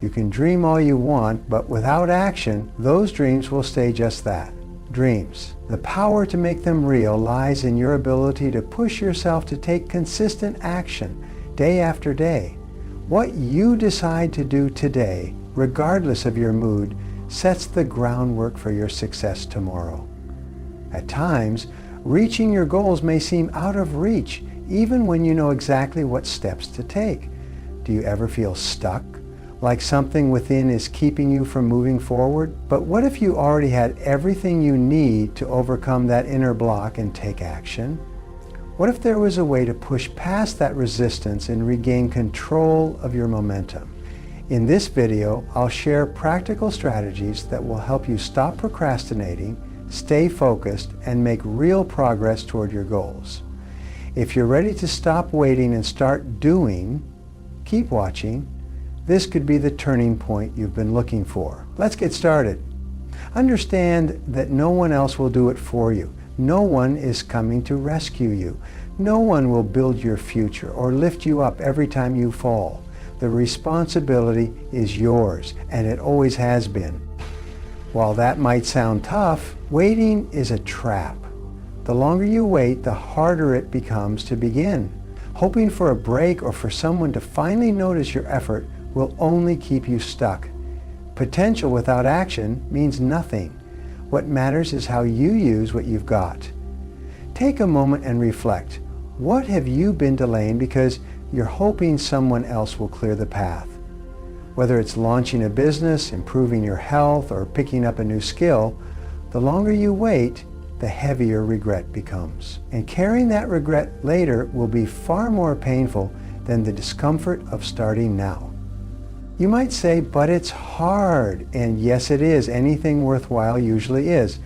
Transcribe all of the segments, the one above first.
You can dream all you want, but without action, those dreams will stay just that, dreams. The power to make them real lies in your ability to push yourself to take consistent action day after day. What you decide to do today, regardless of your mood, sets the groundwork for your success tomorrow. At times, reaching your goals may seem out of reach, even when you know exactly what steps to take. Do you ever feel stuck? Like something within is keeping you from moving forward? But what if you already had everything you need to overcome that inner block and take action? What if there was a way to push past that resistance and regain control of your momentum? In this video, I'll share practical strategies that will help you stop procrastinating, stay focused, and make real progress toward your goals. If you're ready to stop waiting and start doing, keep watching. This could be the turning point you've been looking for. Let's get started. Understand that no one else will do it for you. No one is coming to rescue you. No one will build your future or lift you up every time you fall. The responsibility is yours, and it always has been. While that might sound tough, waiting is a trap. The longer you wait, the harder it becomes to begin. Hoping for a break or for someone to finally notice your effort will only keep you stuck. Potential without action means nothing. What matters is how you use what you've got. Take a moment and reflect. What have you been delaying because you're hoping someone else will clear the path? Whether it's launching a business, improving your health, or picking up a new skill, the longer you wait, the heavier regret becomes. And carrying that regret later will be far more painful than the discomfort of starting now. You might say, but it's hard. And yes, it is. Anything worthwhile usually is.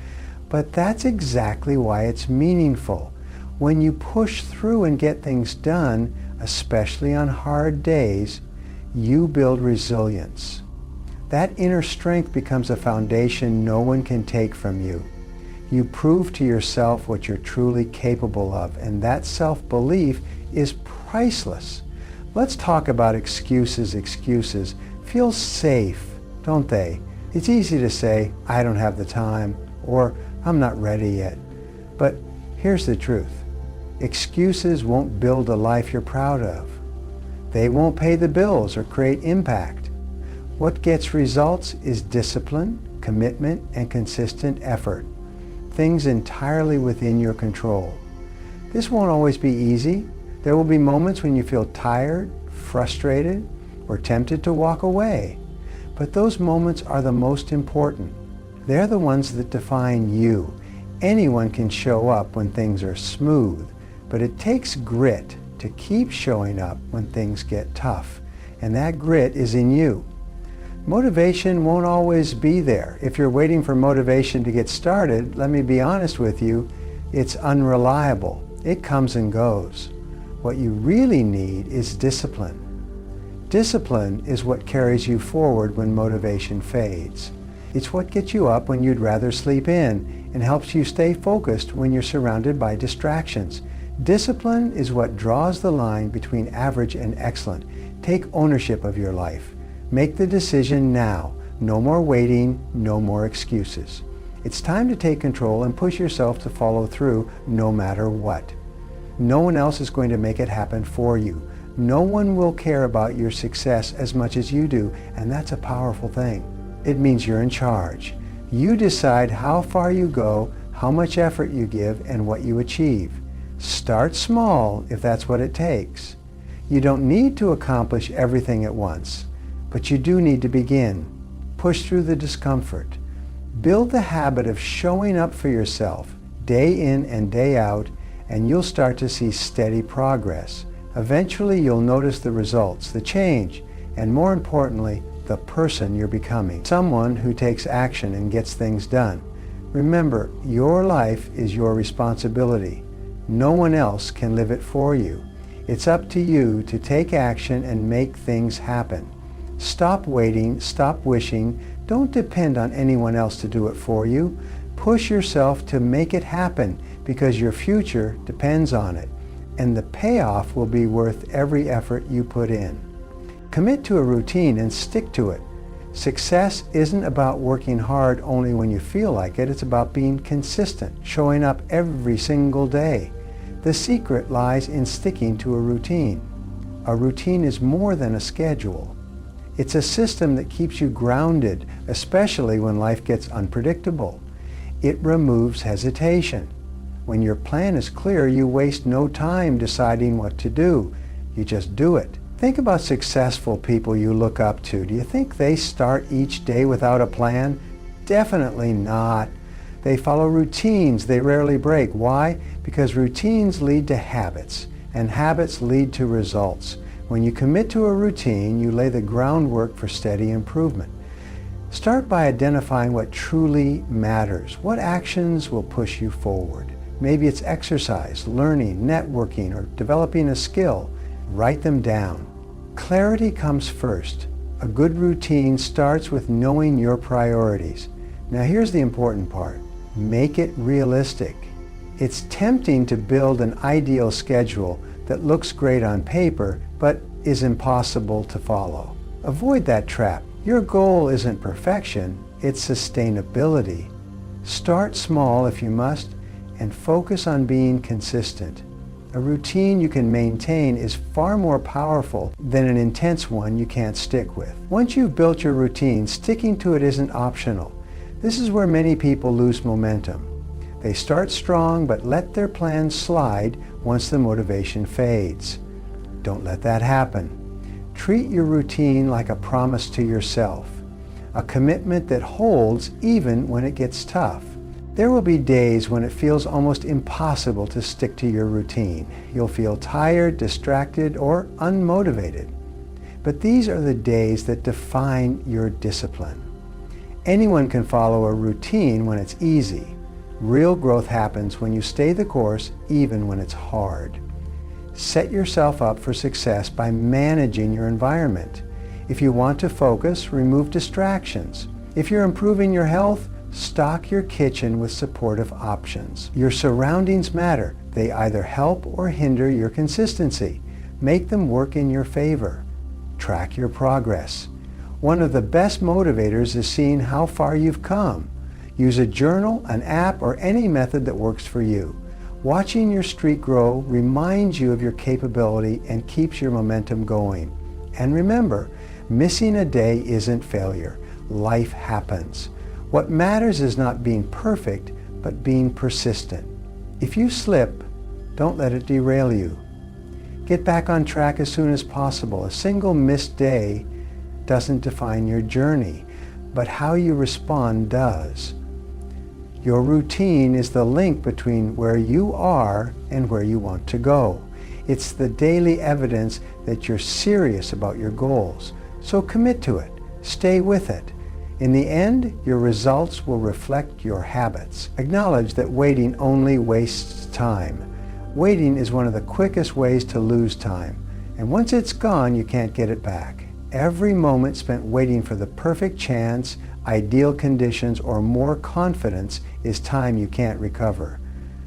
But that's exactly why it's meaningful. When you push through and get things done, especially on hard days, you build resilience. That inner strength becomes a foundation no one can take from you. You prove to yourself what you're truly capable of, and that self-belief is priceless. Let's talk about excuses. Excuses feel safe, don't they? It's easy to say, I don't have the time, or I'm not ready yet. But here's the truth. Excuses won't build a life you're proud of. They won't pay the bills or create impact. What gets results is discipline, commitment, and consistent effort. Things entirely within your control. This won't always be easy. There will be moments when you feel tired, frustrated, or tempted to walk away. But those moments are the most important. They're the ones that define you. Anyone can show up when things are smooth, but it takes grit to keep showing up when things get tough. And that grit is in you. Motivation won't always be there. If you're waiting for motivation to get started, let me be honest with you, it's unreliable. It comes and goes. What you really need is discipline. Discipline is what carries you forward when motivation fades. It's what gets you up when you'd rather sleep in and helps you stay focused when you're surrounded by distractions. Discipline is what draws the line between average and excellent. Take ownership of your life. Make the decision now. No more waiting, no more excuses. It's time to take control and push yourself to follow through no matter what. No one else is going to make it happen for you. No one will care about your success as much as you do, and that's a powerful thing. It means you're in charge. You decide how far you go, how much effort you give, and what you achieve. Start small if that's what it takes. You don't need to accomplish everything at once, but you do need to begin. Push through the discomfort. Build the habit of showing up for yourself day in and day out, and you'll start to see steady progress. Eventually, you'll notice the results, the change, and more importantly, the person you're becoming. Someone who takes action and gets things done. Remember, your life is your responsibility. No one else can live it for you. It's up to you to take action and make things happen. Stop waiting, stop wishing. Don't depend on anyone else to do it for you. Push yourself to make it happen because your future depends on it. And the payoff will be worth every effort you put in. Commit to a routine and stick to it. Success isn't about working hard only when you feel like it. It's about being consistent, showing up every single day. The secret lies in sticking to a routine. A routine is more than a schedule. It's a system that keeps you grounded, especially when life gets unpredictable. It removes hesitation. When your plan is clear, you waste no time deciding what to do. You just do it. Think about successful people you look up to. Do you think they start each day without a plan? Definitely not. They follow routines they rarely break. Why? Because routines lead to habits, and habits lead to results. When you commit to a routine, you lay the groundwork for steady improvement. Start by identifying what truly matters. What actions will push you forward? Maybe it's exercise, learning, networking, or developing a skill. Write them down. Clarity comes first. A good routine starts with knowing your priorities. Now here's the important part. Make it realistic. It's tempting to build an ideal schedule that looks great on paper, but is impossible to follow. Avoid that trap. Your goal isn't perfection, it's sustainability. Start small if you must, and focus on being consistent. A routine you can maintain is far more powerful than an intense one you can't stick with. Once you've built your routine, sticking to it isn't optional. This is where many people lose momentum. They start strong but let their plans slide once the motivation fades. Don't let that happen. Treat your routine like a promise to yourself, a commitment that holds even when it gets tough. There will be days when it feels almost impossible to stick to your routine. You'll feel tired, distracted, or unmotivated. But these are the days that define your discipline. Anyone can follow a routine when it's easy. Real growth happens when you stay the course even when it's hard. Set yourself up for success by managing your environment. If you want to focus, remove distractions. If you're improving your health, stock your kitchen with supportive options. Your surroundings matter. They either help or hinder your consistency. Make them work in your favor. Track your progress. One of the best motivators is seeing how far you've come. Use a journal, an app, or any method that works for you. Watching your streak grow reminds you of your capability and keeps your momentum going. And remember, missing a day isn't failure. Life happens. What matters is not being perfect, but being persistent. If you slip, don't let it derail you. Get back on track as soon as possible. A single missed day doesn't define your journey, but how you respond does. Your routine is the link between where you are and where you want to go. It's the daily evidence that you're serious about your goals. So commit to it. Stay with it. In the end, your results will reflect your habits. Acknowledge that waiting only wastes time. Waiting is one of the quickest ways to lose time. And once it's gone, you can't get it back. Every moment spent waiting for the perfect chance, ideal conditions, or more confidence is time you can't recover.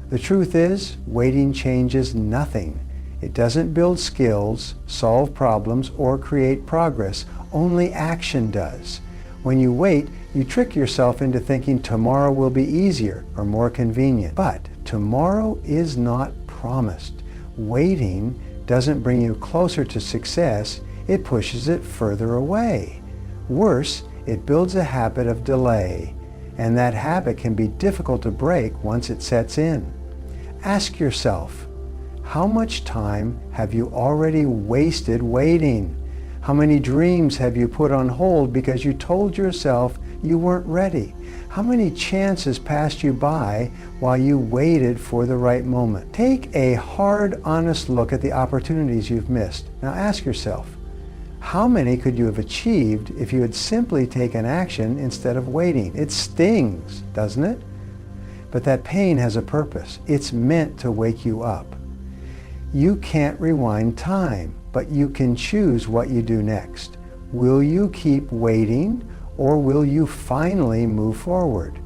The truth is, waiting changes nothing. It doesn't build skills, solve problems, or create progress. Only action does. When you wait, you trick yourself into thinking tomorrow will be easier or more convenient. But tomorrow is not promised. Waiting doesn't bring you closer to success, it pushes it further away. Worse, it builds a habit of delay, and that habit can be difficult to break once it sets in. Ask yourself, how much time have you already wasted waiting? How many dreams have you put on hold because you told yourself you weren't ready? How many chances passed you by while you waited for the right moment? Take a hard, honest look at the opportunities you've missed. Now ask yourself, how many could you have achieved if you had simply taken action instead of waiting? It stings, doesn't it? But that pain has a purpose. It's meant to wake you up. You can't rewind time, but you can choose what you do next. Will you keep waiting, or will you finally move forward?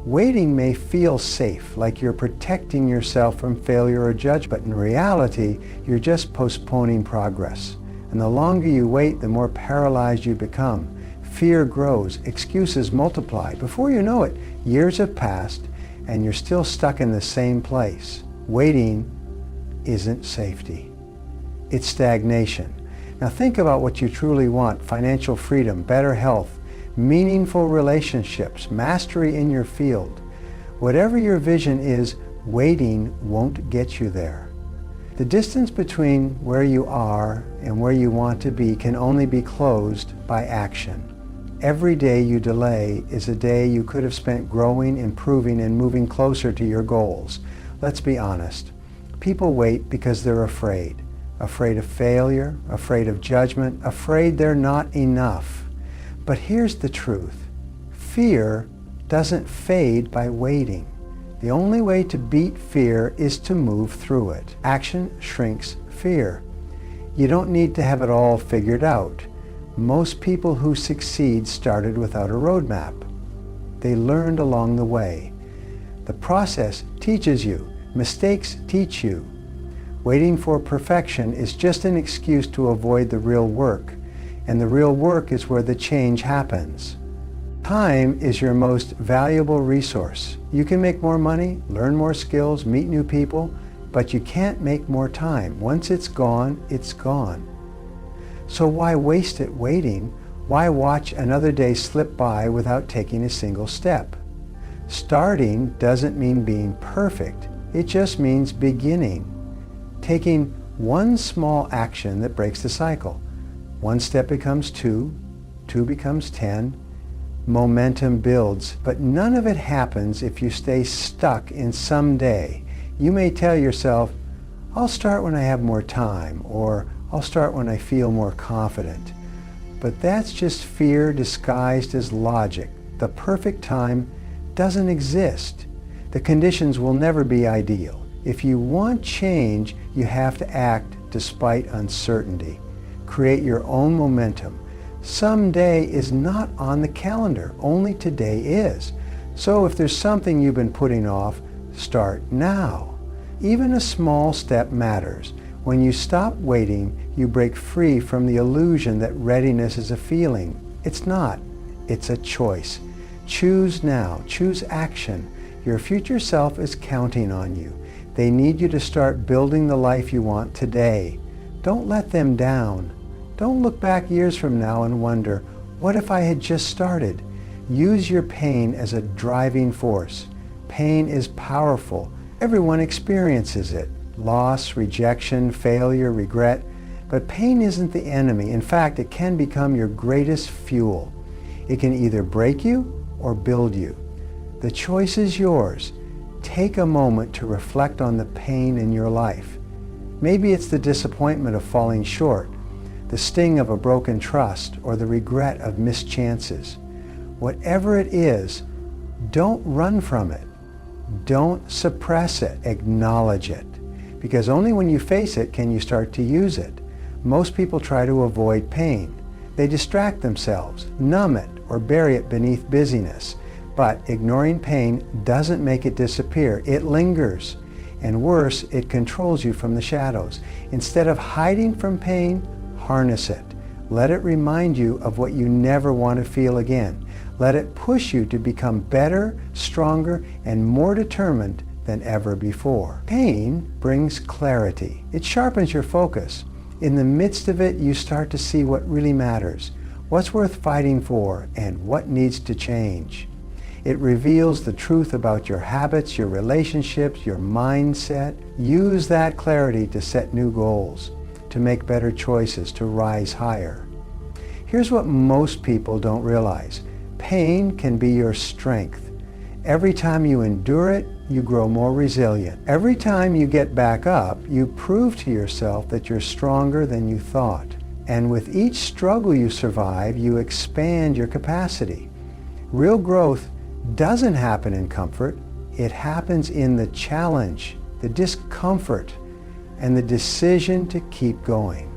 Waiting may feel safe, like you're protecting yourself from failure or judgment, but in reality, you're just postponing progress. And the longer you wait, the more paralyzed you become. Fear grows, excuses multiply. Before you know it, years have passed and you're still stuck in the same place. Waiting isn't safety. It's stagnation. Now think about what you truly want: financial freedom, better health, meaningful relationships, mastery in your field. Whatever your vision is, waiting won't get you there. The distance between where you are and where you want to be can only be closed by action. Every day you delay is a day you could have spent growing, improving, and moving closer to your goals. Let's be honest. People wait because they're afraid. Afraid of failure, afraid of judgment, afraid they're not enough. But here's the truth. Fear doesn't fade by waiting. The only way to beat fear is to move through it. Action shrinks fear. You don't need to have it all figured out. Most people who succeed started without a roadmap. They learned along the way. The process teaches you. Mistakes teach you. Waiting for perfection is just an excuse to avoid the real work. And the real work is where the change happens. Time is your most valuable resource. You can make more money, learn more skills, meet new people, but you can't make more time. Once it's gone, it's gone. So why waste it waiting? Why watch another day slip by without taking a single step? Starting doesn't mean being perfect. It just means beginning. Taking one small action that breaks the cycle. One step becomes two, two becomes 10. Momentum builds, but none of it happens if you stay stuck in someday. You may tell yourself, I'll start when I have more time, or I'll start when I feel more confident. But that's just fear disguised as logic. The perfect time doesn't exist. The conditions will never be ideal. If you want change, you have to act despite uncertainty. Create your own momentum. Someday is not on the calendar, only today is. So if there's something you've been putting off, start now. Even a small step matters. When you stop waiting, you break free from the illusion that readiness is a feeling. It's not. It's a choice. Choose now. Choose action. Your future self is counting on you. They need you to start building the life you want today. Don't let them down. Don't look back years from now and wonder, what if I had just started? Use your pain as a driving force. Pain is powerful. Everyone experiences it. Loss, rejection, failure, regret. But pain isn't the enemy. In fact, it can become your greatest fuel. It can either break you or build you. The choice is yours. Take a moment to reflect on the pain in your life. Maybe it's the disappointment of falling short, the sting of a broken trust, or the regret of missed chances. Whatever it is, don't run from it. Don't suppress it. Acknowledge it. Because only when you face it can you start to use it. Most people try to avoid pain. They distract themselves, numb it, or bury it beneath busyness. But ignoring pain doesn't make it disappear. It lingers. And worse, it controls you from the shadows. Instead of hiding from pain, harness it. Let it remind you of what you never want to feel again. Let it push you to become better, stronger, and more determined than ever before. Pain brings clarity. It sharpens your focus. In the midst of it, you start to see what really matters, what's worth fighting for, and what needs to change. It reveals the truth about your habits, your relationships, your mindset. Use that clarity to set new goals, to make better choices, to rise higher. Here's what most people don't realize. Pain can be your strength. Every time you endure it, you grow more resilient. Every time you get back up, you prove to yourself that you're stronger than you thought. And with each struggle you survive, you expand your capacity. Real growth doesn't happen in comfort. It happens in the challenge, the discomfort, and the decision to keep going.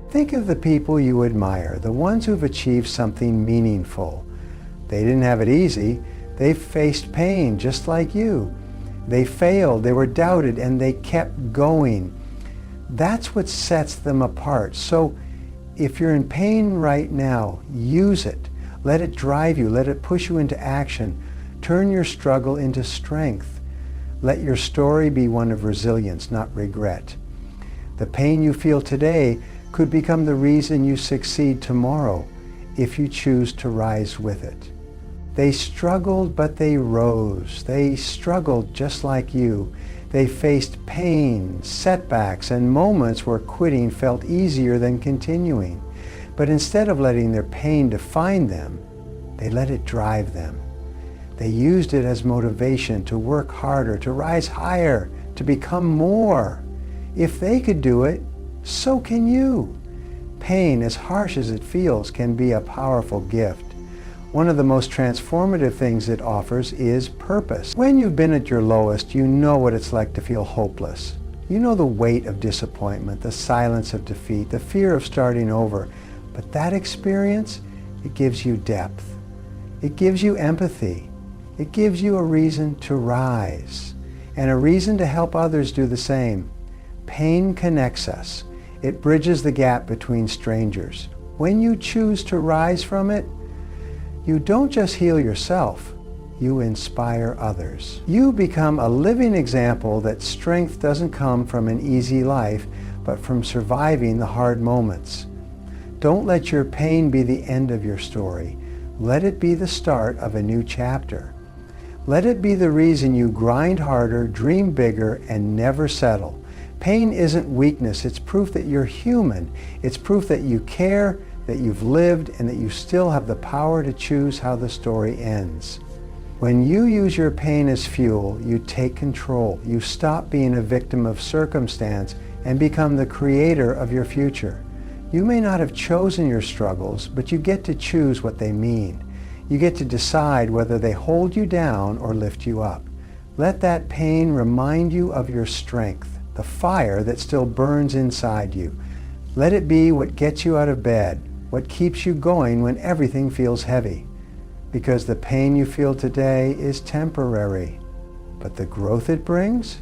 Think of the people you admire, the ones who've achieved something meaningful. They didn't have it easy. They faced pain just like you. They failed, they were doubted, and they kept going. That's what sets them apart. So if you're in pain right now, use it. Let it drive you. Let it push you into action. Turn your struggle into strength. Let your story be one of resilience, not regret. The pain you feel today could become the reason you succeed tomorrow if you choose to rise with it. They struggled, but they rose. They struggled just like you. They faced pain, setbacks, and moments where quitting felt easier than continuing. But instead of letting their pain define them, they let it drive them. They used it as motivation to work harder, to rise higher, to become more. If they could do it, so can you. Pain, as harsh as it feels, can be a powerful gift. One of the most transformative things it offers is purpose. When you've been at your lowest, you know what it's like to feel hopeless. You know the weight of disappointment, the silence of defeat, the fear of starting over. But that experience, it gives you depth. It gives you empathy. It gives you a reason to rise and a reason to help others do the same. Pain connects us. It bridges the gap between strangers. When you choose to rise from it, you don't just heal yourself, you inspire others. You become a living example that strength doesn't come from an easy life, but from surviving the hard moments. Don't let your pain be the end of your story. Let it be the start of a new chapter. Let it be the reason you grind harder, dream bigger, and never settle. Pain isn't weakness. It's proof that you're human. It's proof that you care, that you've lived, and that you still have the power to choose how the story ends. When you use your pain as fuel, you take control. You stop being a victim of circumstance and become the creator of your future. You may not have chosen your struggles, but you get to choose what they mean. You get to decide whether they hold you down or lift you up. Let that pain remind you of your strength, the fire that still burns inside you. Let it be what gets you out of bed, what keeps you going when everything feels heavy. Because the pain you feel today is temporary, but the growth it brings,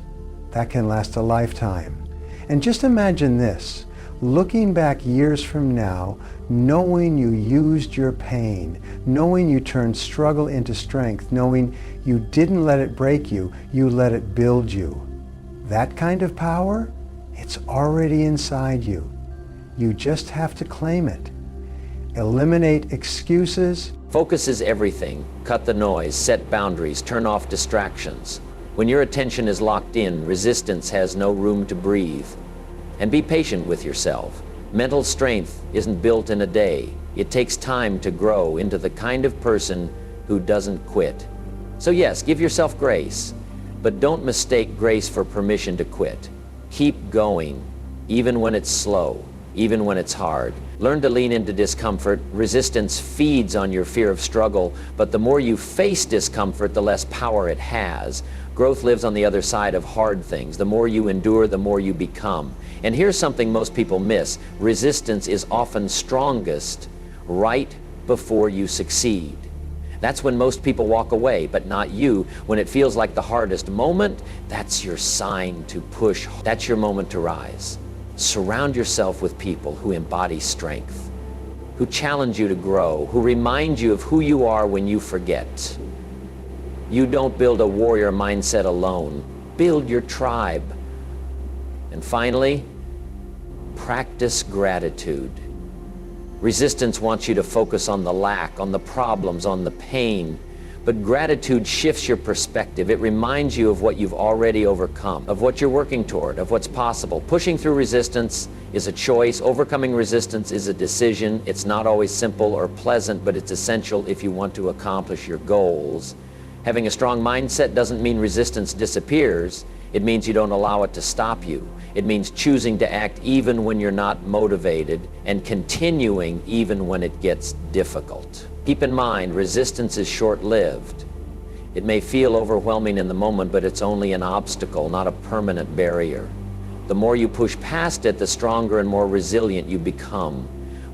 that can last a lifetime. And just imagine this, looking back years from now, knowing you used your pain, knowing you turned struggle into strength, knowing you didn't let it break you, you let it build you. That kind of power, it's already inside you. You just have to claim it. Eliminate excuses. Focus is everything. Cut the noise, set boundaries, turn off distractions. When your attention is locked in, resistance has no room to breathe. And be patient with yourself. Mental strength isn't built in a day. It takes time to grow into the kind of person who doesn't quit. So yes, give yourself grace, but don't mistake grace for permission to quit. Keep going, even when it's slow, even when it's hard. Learn to lean into discomfort. Resistance feeds on your fear of struggle, but the more you face discomfort, the less power it has. Growth lives on the other side of hard things. The more you endure, the more you become. And here's something most people miss. Resistance is often strongest right before you succeed. That's when most people walk away, but not you. When it feels like the hardest moment, that's your sign to push. That's your moment to rise. Surround yourself with people who embody strength, who challenge you to grow, who remind you of who you are when you forget. You don't build a warrior mindset alone. Build your tribe. And finally, practice gratitude. Resistance wants you to focus on the lack, on the problems, on the pain. But gratitude shifts your perspective. It reminds you of what you've already overcome, of what you're working toward, of what's possible. Pushing through resistance is a choice. Overcoming resistance is a decision. It's not always simple or pleasant, but it's essential if you want to accomplish your goals. Having a strong mindset doesn't mean resistance disappears. It means you don't allow it to stop you. It means choosing to act even when you're not motivated and continuing even when it gets difficult. Keep in mind, resistance is short-lived. It may feel overwhelming in the moment, but it's only an obstacle, not a permanent barrier. The more you push past it, the stronger and more resilient you become.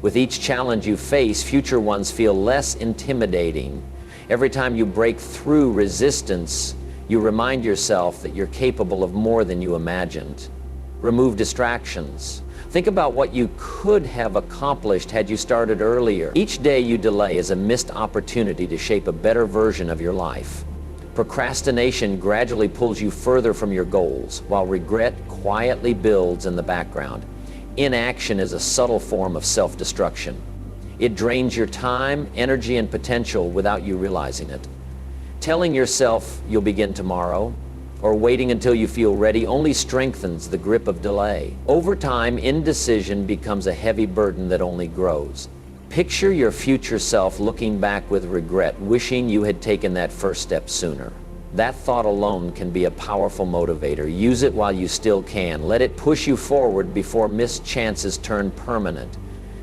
With each challenge you face, future ones feel less intimidating. Every time you break through resistance, you remind yourself that you're capable of more than you imagined. Remove distractions. Think about what you could have accomplished had you started earlier. Each day you delay is a missed opportunity to shape a better version of your life. Procrastination gradually pulls you further from your goals, while regret quietly builds in the background. Inaction is a subtle form of self-destruction. It drains your time, energy, and potential without you realizing it. Telling yourself you'll begin tomorrow, or waiting until you feel ready, only strengthens the grip of delay. Over time, indecision becomes a heavy burden that only grows. Picture your future self looking back with regret, wishing you had taken that first step sooner. That thought alone can be a powerful motivator. Use it while you still can. Let it push you forward before missed chances turn permanent.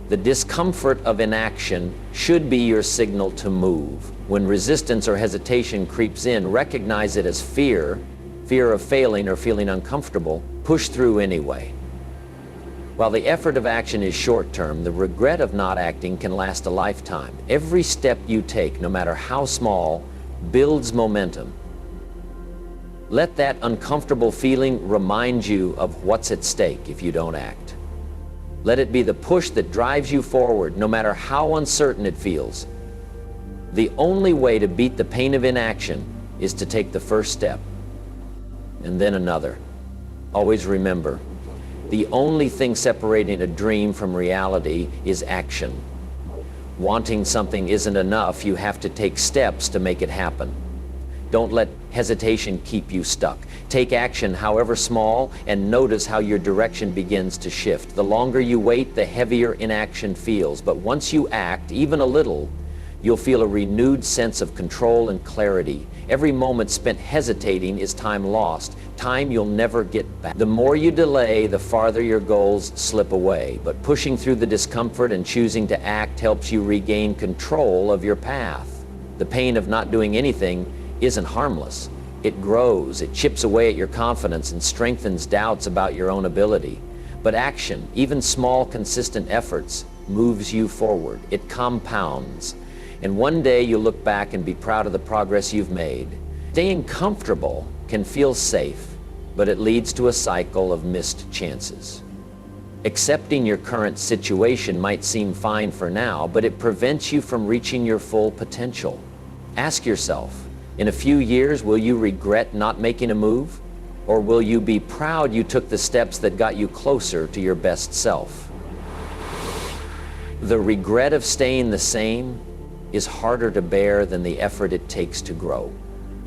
The discomfort of inaction should be your signal to move. When resistance or hesitation creeps in, recognize it as fear of failing or feeling uncomfortable. Push through anyway. While the effort of action is short-term, the regret of not acting can last a lifetime. Every step you take, no matter how small, builds momentum. Let that uncomfortable feeling remind you of what's at stake if you don't act. Let it be the push that drives you forward, no matter how uncertain it feels. The only way to beat the pain of inaction is to take the first step, and then another. Always remember, the only thing separating a dream from reality is action. Wanting something isn't enough. You have to take steps to make it happen. Don't let hesitation keep you stuck. Take action, however small, and notice how your direction begins to shift. The longer you wait, the heavier inaction feels. But once you act, even a little, you'll feel a renewed sense of control and clarity. Every moment spent hesitating is time lost, time you'll never get back. The more you delay, the farther your goals slip away. But pushing through the discomfort and choosing to act helps you regain control of your path. The pain of not doing anything isn't harmless. It grows, it chips away at your confidence and strengthens doubts about your own ability. But action, even small, consistent efforts, moves you forward. It compounds. And one day you'll look back and be proud of the progress you've made. Staying comfortable can feel safe, but it leads to a cycle of missed chances. Accepting your current situation might seem fine for now, but it prevents you from reaching your full potential. Ask yourself, in a few years, will you regret not making a move? Or will you be proud you took the steps that got you closer to your best self? The regret of staying the same is harder to bear than the effort it takes to grow.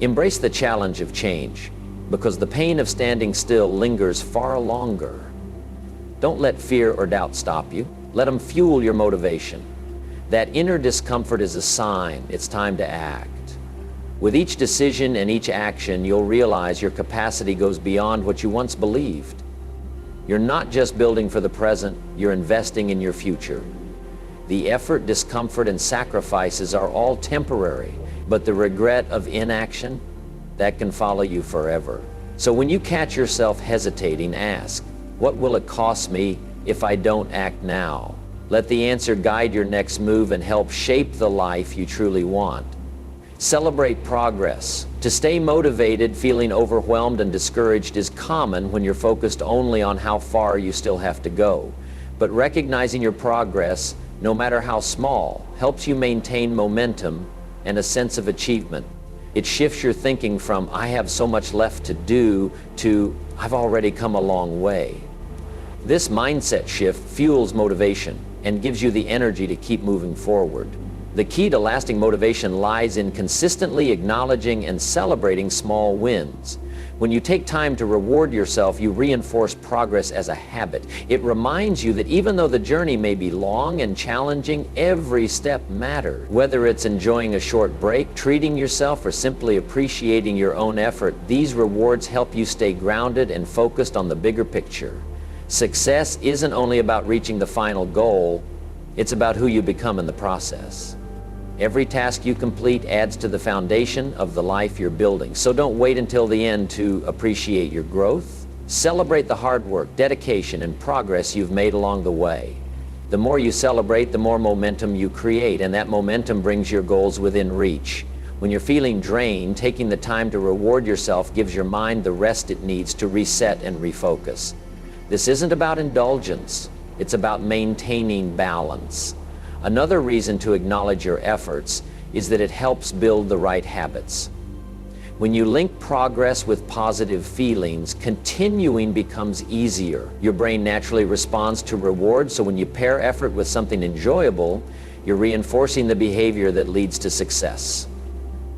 Embrace the challenge of change, because the pain of standing still lingers far longer. Don't let fear or doubt stop you. Let them fuel your motivation. That inner discomfort is a sign it's time to act. With each decision and each action, you'll realize your capacity goes beyond what you once believed. You're not just building for the present, you're investing in your future. The effort, discomfort, and sacrifices are all temporary, but the regret of inaction, that can follow you forever. So when you catch yourself hesitating, ask, what will it cost me if I don't act now? Let the answer guide your next move and help shape the life you truly want. Celebrate progress. To stay motivated, feeling overwhelmed and discouraged is common when you're focused only on how far you still have to go. But recognizing your progress, no matter how small, helps you maintain momentum and a sense of achievement. It shifts your thinking from, I have so much left to do, to, I've already come a long way. This mindset shift fuels motivation and gives you the energy to keep moving forward. The key to lasting motivation lies in consistently acknowledging and celebrating small wins. When you take time to reward yourself, you reinforce progress as a habit. It reminds you that even though the journey may be long and challenging, every step matters. Whether it's enjoying a short break, treating yourself, or simply appreciating your own effort, these rewards help you stay grounded and focused on the bigger picture. Success isn't only about reaching the final goal, it's about who you become in the process. Every task you complete adds to the foundation of the life you're building. So don't wait until the end to appreciate your growth. Celebrate the hard work, dedication, and progress you've made along the way. The more you celebrate, the more momentum you create, and that momentum brings your goals within reach. When you're feeling drained, taking the time to reward yourself gives your mind the rest it needs to reset and refocus. This isn't about indulgence. It's about maintaining balance. Another reason to acknowledge your efforts is that it helps build the right habits. When you link progress with positive feelings, continuing becomes easier. Your brain naturally responds to reward, so when you pair effort with something enjoyable, you're reinforcing the behavior that leads to success.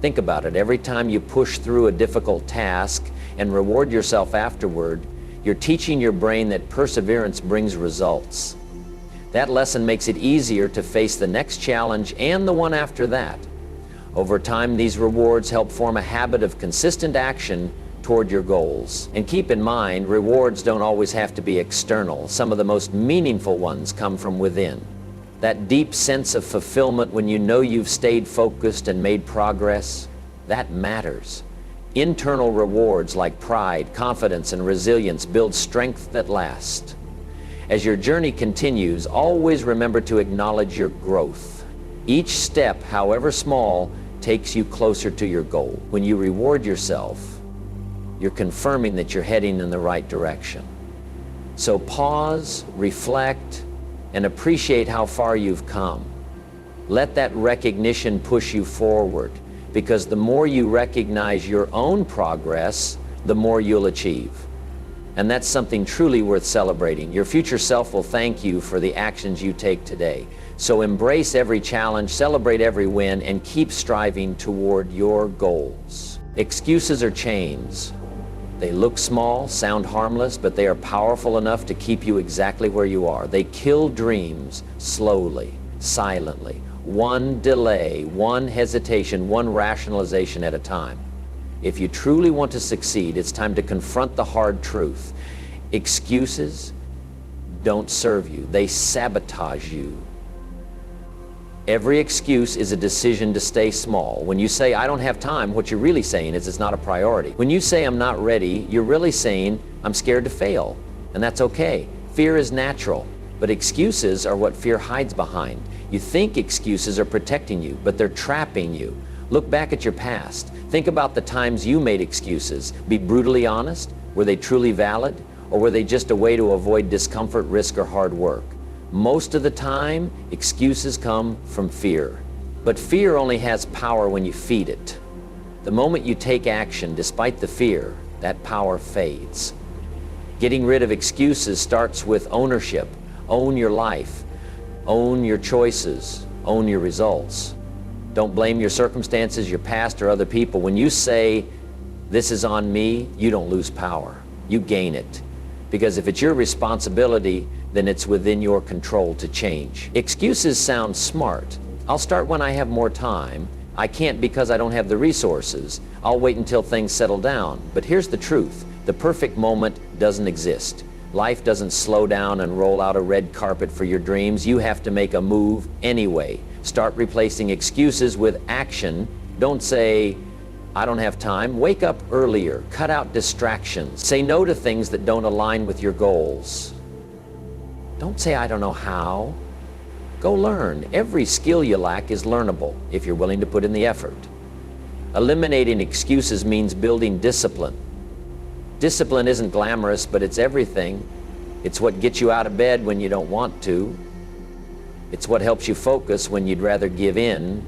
Think about it. Every time you push through a difficult task and reward yourself afterward, you're teaching your brain that perseverance brings results. That lesson makes it easier to face the next challenge and the one after that. Over time, these rewards help form a habit of consistent action toward your goals. And keep in mind, rewards don't always have to be external. Some of the most meaningful ones come from within. That deep sense of fulfillment when you know you've stayed focused and made progress, that matters. Internal rewards like pride, confidence, and resilience build strength that lasts. As your journey continues, always remember to acknowledge your growth. Each step, however small, takes you closer to your goal. When you reward yourself, you're confirming that you're heading in the right direction. So pause, reflect, and appreciate how far you've come. Let that recognition push you forward, because the more you recognize your own progress, the more you'll achieve. And that's something truly worth celebrating. Your future self will thank you for the actions you take today. So embrace every challenge, celebrate every win, and keep striving toward your goals. Excuses are chains. They look small, sound harmless, but they are powerful enough to keep you exactly where you are. They kill dreams slowly, silently. One delay, one hesitation, one rationalization at a time. If you truly want to succeed, it's time to confront the hard truth. Excuses don't serve you. They sabotage you. Every excuse is a decision to stay small. When you say, I don't have time, what you're really saying is it's not a priority. When you say, I'm not ready, you're really saying, I'm scared to fail. And that's okay. Fear is natural, but excuses are what fear hides behind. You think excuses are protecting you, but they're trapping you. Look back at your past. Think about the times you made excuses. Be brutally honest. Were they truly valid? Or were they just a way to avoid discomfort, risk, or hard work? Most of the time, excuses come from fear. But fear only has power when you feed it. The moment you take action, despite the fear, that power fades. Getting rid of excuses starts with ownership. Own your life. Own your choices. Own your results. Don't blame your circumstances, your past, or other people. When you say, this is on me, you don't lose power. You gain it. Because if it's your responsibility, then it's within your control to change. Excuses sound smart. I'll start when I have more time. I can't because I don't have the resources. I'll wait until things settle down. But here's the truth. The perfect moment doesn't exist. Life doesn't slow down and roll out a red carpet for your dreams. You have to make a move anyway. Start replacing excuses with action. Don't say, I don't have time. Wake up earlier. Cut out distractions. Say no to things that don't align with your goals. Don't say, I don't know how. Go learn. Every skill you lack is learnable if you're willing to put in the effort. Eliminating excuses means building discipline. Discipline isn't glamorous, but it's everything. It's what gets you out of bed when you don't want to. It's what helps you focus when you'd rather give in.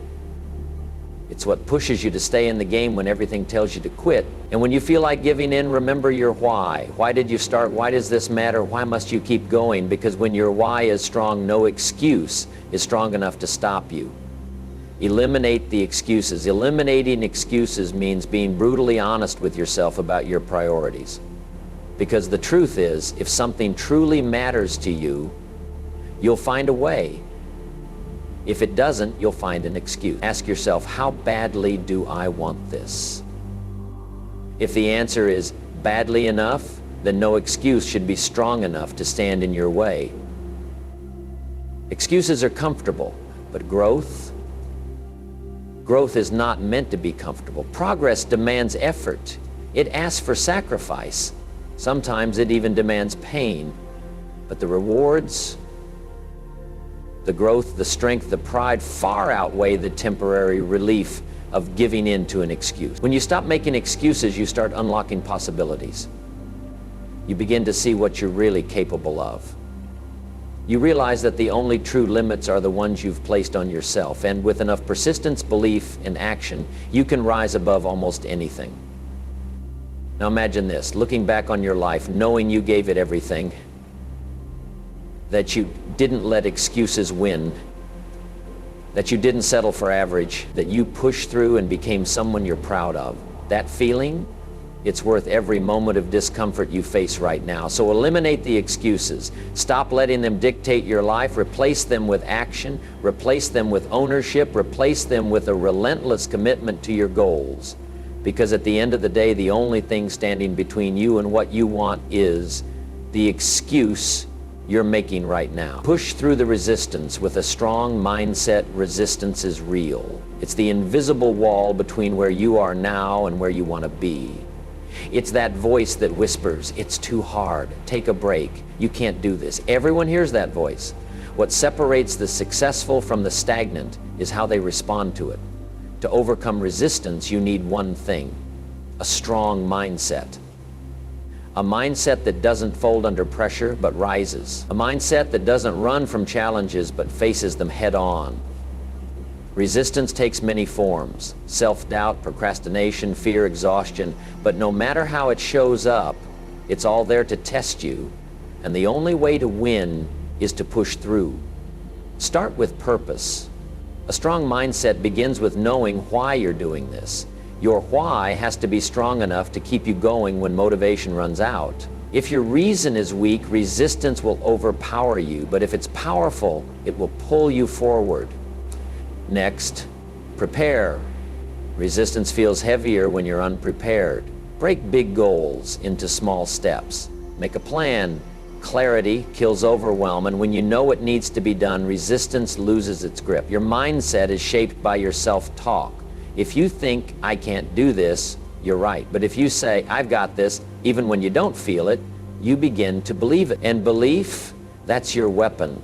It's what pushes you to stay in the game when everything tells you to quit. And when you feel like giving in, remember your why. Why did you start? Why does this matter? Why must you keep going? Because when your why is strong, no excuse is strong enough to stop you. Eliminate the excuses. Eliminating excuses means being brutally honest with yourself about your priorities. Because the truth is, if something truly matters to you, you'll find a way. If it doesn't, you'll find an excuse. Ask yourself, how badly do I want this? If the answer is badly enough, then no excuse should be strong enough to stand in your way. Excuses are comfortable, but growth is not meant to be comfortable. Progress demands effort. It asks for sacrifice. Sometimes it even demands pain. But the rewards, the growth, the strength, the pride far outweigh the temporary relief of giving in to an excuse. When you stop making excuses, you start unlocking possibilities. you begin to see what you're really capable of. You realize that the only true limits are the ones you've placed on yourself, and with enough persistence, belief, and action, you can rise above almost anything. Now imagine this, looking back on your life, knowing you gave it everything, that you didn't let excuses win, that you didn't settle for average, that you pushed through and became someone you're proud of. That feeling, it's worth every moment of discomfort you face right now. So eliminate the excuses. Stop letting them dictate your life. Replace them with action. Replace them with ownership. Replace them with a relentless commitment to your goals. Because at the end of the day, the only thing standing between you and what you want is the excuse you're making right now. Push through the resistance with a strong mindset. Resistance is real. It's the invisible wall between where you are now and where you want to be. It's that voice that whispers, it's too hard, take a break, you can't do this. Everyone hears that voice. What separates the successful from the stagnant is how they respond to it. To overcome resistance, you need one thing, a strong mindset. A mindset that doesn't fold under pressure, but rises. A mindset that doesn't run from challenges, but faces them head on. Resistance takes many forms: self-doubt, procrastination, fear, exhaustion. But no matter how it shows up, it's all there to test you. And the only way to win is to push through. Start with purpose. A strong mindset begins with knowing why you're doing this. Your why has to be strong enough to keep you going when motivation runs out. If your reason is weak, resistance will overpower you. But if it's powerful, it will pull you forward. Next, prepare. Resistance feels heavier when you're unprepared. Break big goals into small steps. Make a plan. Clarity kills overwhelm, and when you know what needs to be done, resistance loses its grip. Your mindset is shaped by your self-talk. If you think, I can't do this, you're right. But if you say, I've got this, even when you don't feel it, you begin to believe it. And belief, that's your weapon.